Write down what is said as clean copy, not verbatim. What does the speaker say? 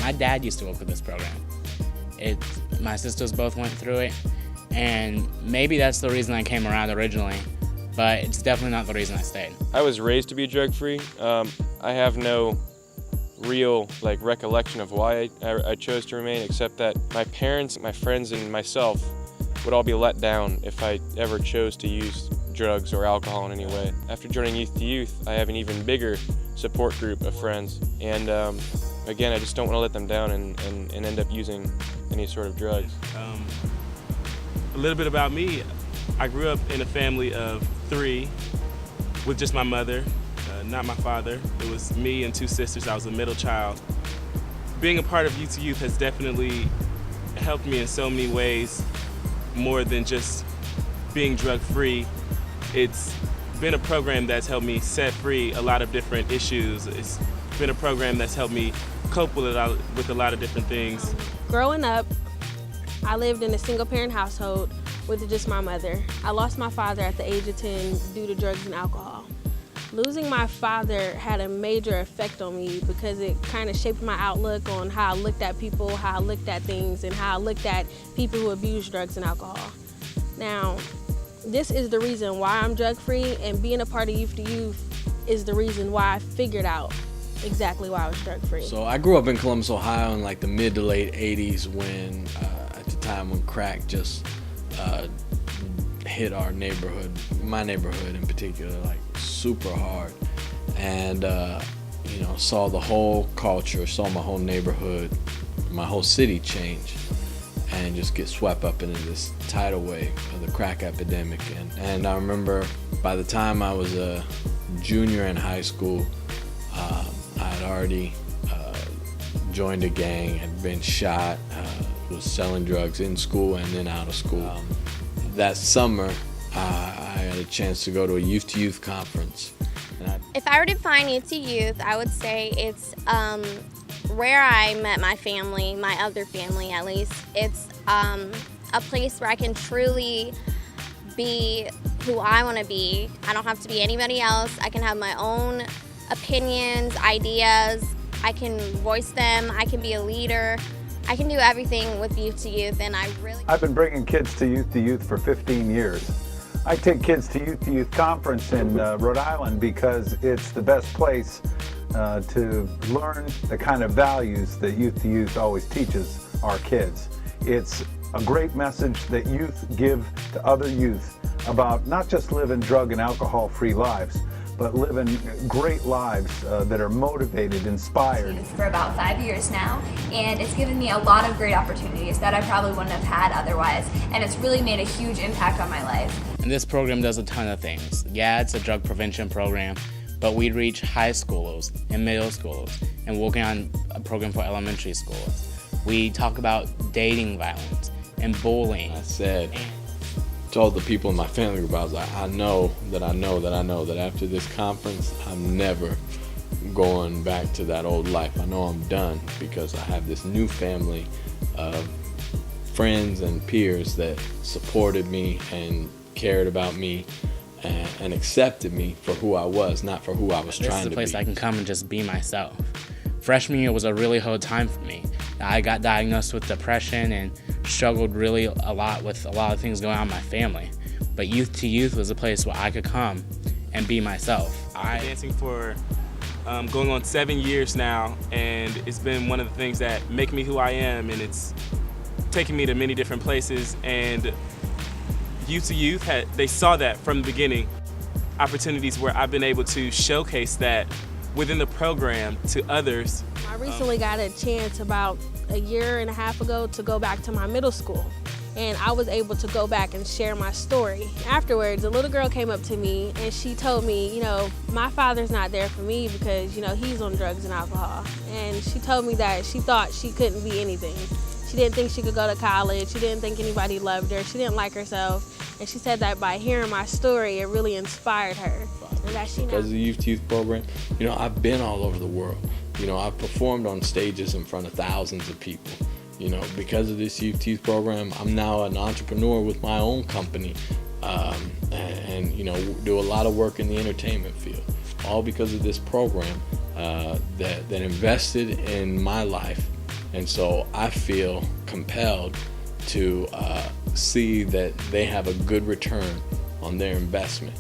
My dad used to work with this program. My sisters both went through it, and maybe that's the reason I came around originally, but it's definitely not the reason I stayed. I was raised to be drug-free. I have no real recollection of why I chose to remain, except that my parents, my friends, and myself would all be let down if I ever chose to use drugs or alcohol in any way. After joining Youth to Youth, I have an even bigger support group of friends, and again, I just don't want to let them down and end up using any sort of drugs. A little bit about me. I grew up in a family of 3 with just my mother, not my father. It was me and 2 sisters. I was a middle child. Being a part of Youth to Youth has definitely helped me in so many ways, more than just being drug-free. It's been a program that's helped me set free a lot of different issues. It's been a program that's helped me cope with a lot of different things. Growing up, I lived in a single-parent household with just my mother. I lost my father at the age of 10 due to drugs and alcohol. Losing my father had a major effect on me because it kind of shaped my outlook on how I looked at people, how I looked at things, and how I looked at people who abuse drugs and alcohol. Now, this is the reason why I'm drug-free, and being a part of Youth to Youth is the reason why I figured out exactly why I was drug-free. So I grew up in Columbus, Ohio in the mid to late 80s when, at the time when crack just hit our neighborhood, my neighborhood in particular, super hard. And, saw the whole culture, saw my whole neighborhood, my whole city change and just get swept up into this tidal wave of the crack epidemic. And I remember by the time I was a junior in high school, I had already joined a gang, had been shot, was selling drugs in school and then out of school. That summer, I had a chance to go to a Youth to Youth conference. If I were to define Youth to Youth, I would say it's where I met my family, my other family at least. It's a place where I can truly be who I want to be. I don't have to be anybody else. I can have my own opinions, ideas. I can voice them. I can be a leader. I can do everything with Youth to Youth, and I've been bringing kids to Youth for 15 years. I take kids to Youth conference in Rhode Island because it's the best place to learn the kind of values that Youth to Youth always teaches our kids. It's a great message that youth give to other youth about not just living drug and alcohol-free lives, but living great lives that are motivated, inspired. For about 5 years now, and it's given me a lot of great opportunities that I probably wouldn't have had otherwise, and it's really made a huge impact on my life. And this program does a ton of things. Yeah, it's a drug prevention program, but we reach high schoolers and middle schoolers, and working on a program for elementary schoolers. We talk about dating violence and bullying. I said, told the people in my family group, I was like, I know that after this conference, I'm never going back to that old life. I know I'm done because I have this new family of friends and peers that supported me and cared about me and accepted me for who I was, not for who I was trying to be. This is a place I can come and just be myself. Freshman year was a really hard time for me. I got diagnosed with depression and struggled really a lot with a lot of things going on in my family. But Youth to Youth was a place where I could come and be myself. I've been dancing for going on 7 years now, and it's been one of the things that make me who I am, and it's taken me to many different places. And Youth to Youth, they saw that from the beginning. Opportunities where I've been able to showcase that within the program to others. I recently got a chance about a year and a half ago to go back to my middle school, and I was able to go back and share my story. Afterwards, a little girl came up to me and she told me, my father's not there for me because, he's on drugs and alcohol. And she told me that she thought she couldn't be anything. She didn't think she could go to college. She didn't think anybody loved her. She didn't like herself. And she said that by hearing my story, it really inspired her. And that because of the Youth to Youth program, I've been all over the world. I've performed on stages in front of thousands of people. Because of this Youth to Youth program, I'm now an entrepreneur with my own company and you know, do a lot of work in the entertainment field, all because of this program that invested in my life. And so I feel compelled to see that they have a good return on their investment.